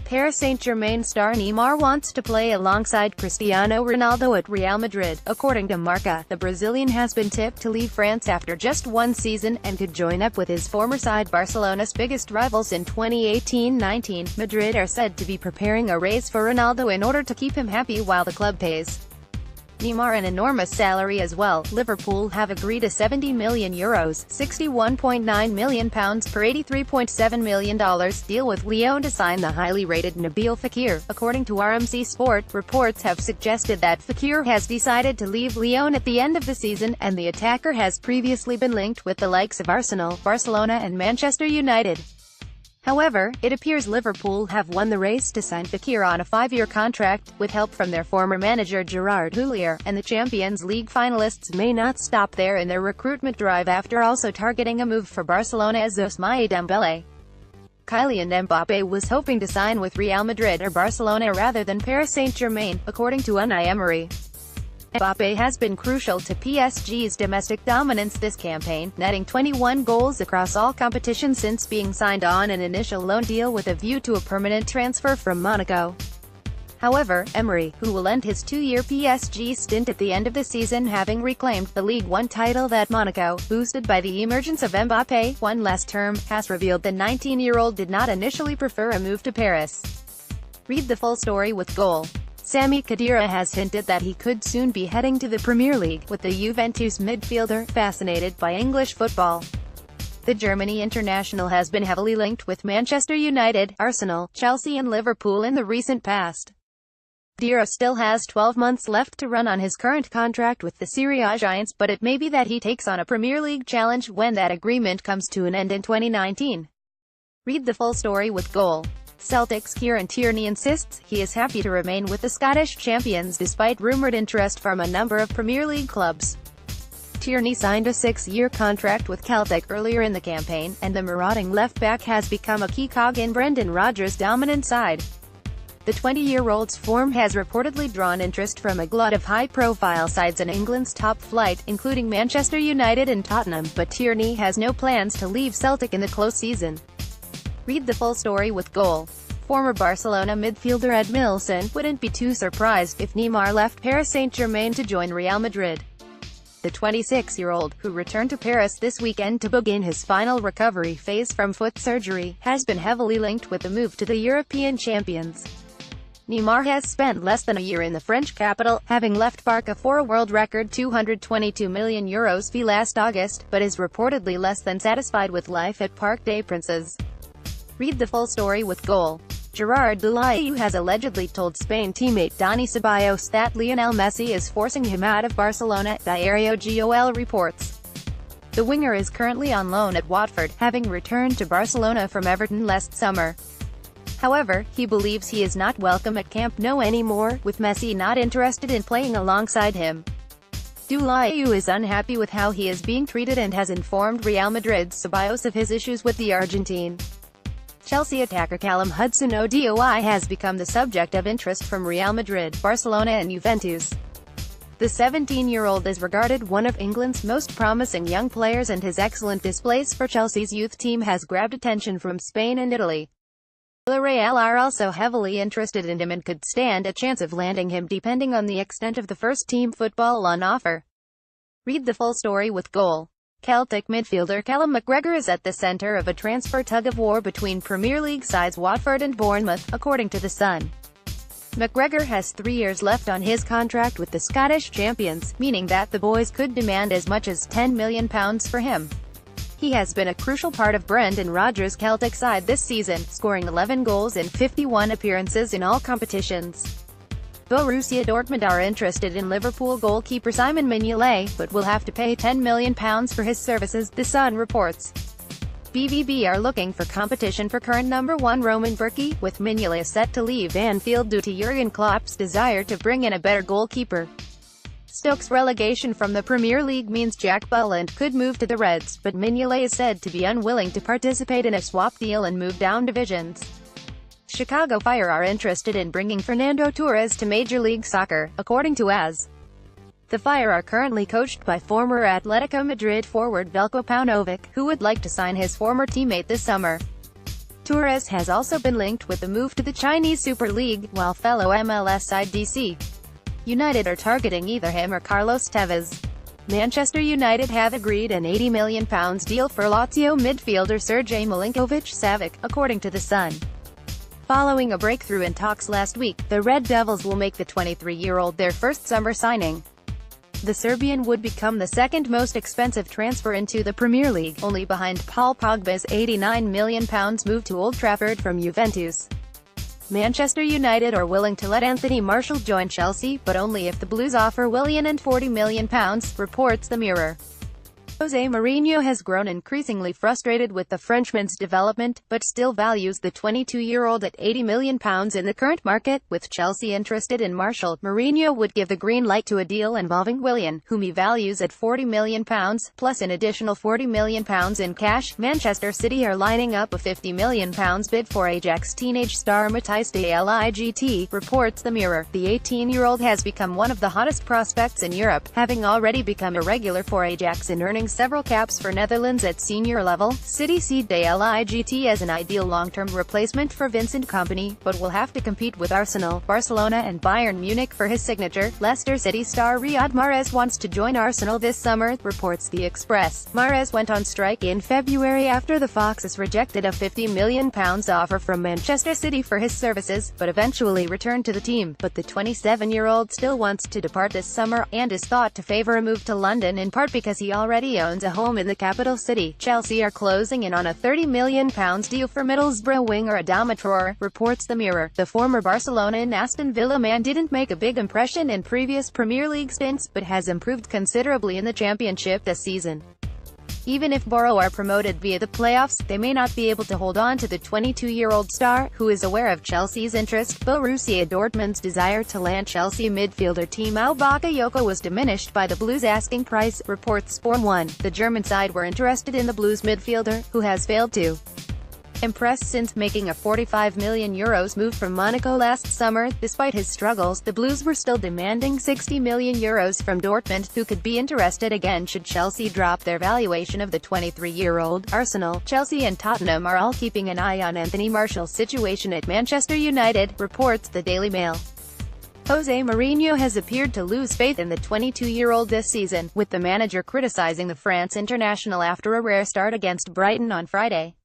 Paris Saint-Germain star Neymar wants to play alongside Cristiano Ronaldo at Real Madrid. According to Marca, the Brazilian has been tipped to leave France after just one season, and could join up with his former side Barcelona's biggest rivals in 2018-19. Madrid are said to be preparing a raise for Ronaldo in order to keep him happy while the club pays Neymar an enormous salary as well. Liverpool have agreed a €70 million (£61.9 million) per $83.7 million deal with Lyon to sign the highly rated Nabil Fekir. According to RMC Sport, reports have suggested that Fekir has decided to leave Lyon at the end of the season, and the attacker has previously been linked with the likes of Arsenal, Barcelona and Manchester United. However, it appears Liverpool have won the race to sign Fekir on a 5-year contract, with help from their former manager Gerard Houllier, and the Champions League finalists may not stop there in their recruitment drive after also targeting a move for Barcelona's Ousmane Dembele. Kylian Mbappé was hoping to sign with Real Madrid or Barcelona rather than Paris Saint-Germain, according to Unai Emery. Mbappé has been crucial to PSG's domestic dominance this campaign, netting 21 goals across all competitions since being signed on an initial loan deal with a view to a permanent transfer from Monaco. However, Emery, who will end his 2-year PSG stint at the end of the season having reclaimed the Ligue 1 title that Monaco, boosted by the emergence of Mbappé, won last term, has revealed the 19-year-old did not initially prefer a move to Paris. Read the full story with Goal. Sami Khedira has hinted that he could soon be heading to the Premier League, with the Juventus midfielder fascinated by English football. The Germany international has been heavily linked with Manchester United, Arsenal, Chelsea and Liverpool in the recent past. Khedira still has 12 months left to run on his current contract with the Serie A giants, but it may be that he takes on a Premier League challenge when that agreement comes to an end in 2019. Read the full story with Goal. Celtic's Kieran Tierney insists he is happy to remain with the Scottish champions despite rumoured interest from a number of Premier League clubs. Tierney signed a 6-year contract with Celtic earlier in the campaign, and the marauding left-back has become a key cog in Brendan Rodgers' dominant side. The 20-year-old's form has reportedly drawn interest from a glut of high-profile sides in England's top flight, including Manchester United and Tottenham, but Tierney has no plans to leave Celtic in the close season. Read the full story with Goal. Former Barcelona midfielder Ed Milson wouldn't be too surprised if Neymar left Paris Saint-Germain to join Real Madrid. The 26-year-old, who returned to Paris this weekend to begin his final recovery phase from foot surgery, has been heavily linked with the move to the European champions. Neymar has spent less than a year in the French capital, having left Barca for a world record €222 million fee last August, but is reportedly less than satisfied with life at Parc des Princes. Read the full story with Goal. Gerard Deulofeu has allegedly told Spain teammate Dani Ceballos that Lionel Messi is forcing him out of Barcelona, Diario Gol reports. The winger is currently on loan at Watford, having returned to Barcelona from Everton last summer. However, he believes he is not welcome at Camp Nou anymore, with Messi not interested in playing alongside him. Deulofeu is unhappy with how he is being treated and has informed Real Madrid's Ceballos of his issues with the Argentine. Chelsea attacker Callum Hudson-Odoi has become the subject of interest from Real Madrid, Barcelona and Juventus. The 17-year-old is regarded one of England's most promising young players, and his excellent displays for Chelsea's youth team has grabbed attention from Spain and Italy. Villarreal are also heavily interested in him and could stand a chance of landing him depending on the extent of the first-team football on offer. Read the full story with Goal. Celtic midfielder Callum McGregor is at the centre of a transfer tug-of-war between Premier League sides Watford and Bournemouth, according to The Sun. McGregor has 3 years left on his contract with the Scottish champions, meaning that the boys could demand as much as £10 million for him. He has been a crucial part of Brendan Rodgers' Celtic side this season, scoring 11 goals in 51 appearances in all competitions. Borussia Dortmund are interested in Liverpool goalkeeper Simon Mignolet, but will have to pay £10 million for his services, The Sun reports. BVB are looking for competition for current number 1 Roman Bürki, with Mignolet set to leave Anfield due to Jurgen Klopp's desire to bring in a better goalkeeper. Stoke's relegation from the Premier League means Jack Butland could move to the Reds, but Mignolet is said to be unwilling to participate in a swap deal and move down divisions. Chicago Fire are interested in bringing Fernando Torres to Major League Soccer, according to AS. The Fire are currently coached by former Atletico Madrid forward Veljko Paunovic, who would like to sign his former teammate this summer. Torres has also been linked with the move to the Chinese Super League, while fellow MLS side DC United are targeting either him or Carlos Tevez. Manchester United have agreed an £80 million deal for Lazio midfielder Sergej Milinkovic-Savic, according to The Sun. Following a breakthrough in talks last week, the Red Devils will make the 23-year-old their first summer signing. The Serbian would become the second most expensive transfer into the Premier League, only behind Paul Pogba's £89 million move to Old Trafford from Juventus. Manchester United are willing to let Anthony Martial join Chelsea, but only if the Blues offer Willian and £40 million, reports the Mirror. Jose Mourinho has grown increasingly frustrated with the Frenchman's development, but still values the 22-year-old at £80 million in the current market. With Chelsea interested in Martial, Mourinho would give the green light to a deal involving Willian, whom he values at £40 million, plus an additional £40 million in cash. Manchester City are lining up a £50 million bid for Ajax teenage star Matthijs de Ligt, reports the Mirror. The 18-year-old has become one of the hottest prospects in Europe, having already become a regular for Ajax and earning several caps for Netherlands at senior level. City see de Ligt as an ideal long-term replacement for Vincent Kompany, but will have to compete with Arsenal, Barcelona and Bayern Munich for his signature. Leicester City star Riyad Mahrez wants to join Arsenal this summer, reports The Express. Mahrez went on strike in February after the Foxes rejected a £50 million offer from Manchester City for his services, but eventually returned to the team. But the 27-year-old still wants to depart this summer, and is thought to favour a move to London in part because he already owns a home in the capital city. Chelsea are closing in on a £30 million deal for Middlesbrough winger Adama Traore, reports the Mirror. The former Barcelona and Aston Villa man didn't make a big impression in previous Premier League stints, but has improved considerably in the Championship this season. Even if Borough are promoted via the playoffs, they may not be able to hold on to the 22-year-old star, who is aware of Chelsea's interest. Borussia Dortmund's desire to land Chelsea midfielder Timo Bakayoko was diminished by the Blues' asking price, reports Sport 1. The German side were interested in the Blues midfielder, who has failed to impress since making a €45 million move from Monaco last summer. Despite his struggles, the Blues were still demanding €60 million from Dortmund, who could be interested again should Chelsea drop their valuation of the 23-year-old. Arsenal, Chelsea and Tottenham are all keeping an eye on Anthony Martial's situation at Manchester United, reports the Daily Mail. Jose Mourinho has appeared to lose faith in the 22-year-old this season, with the manager criticizing the France international after a rare start against Brighton on Friday.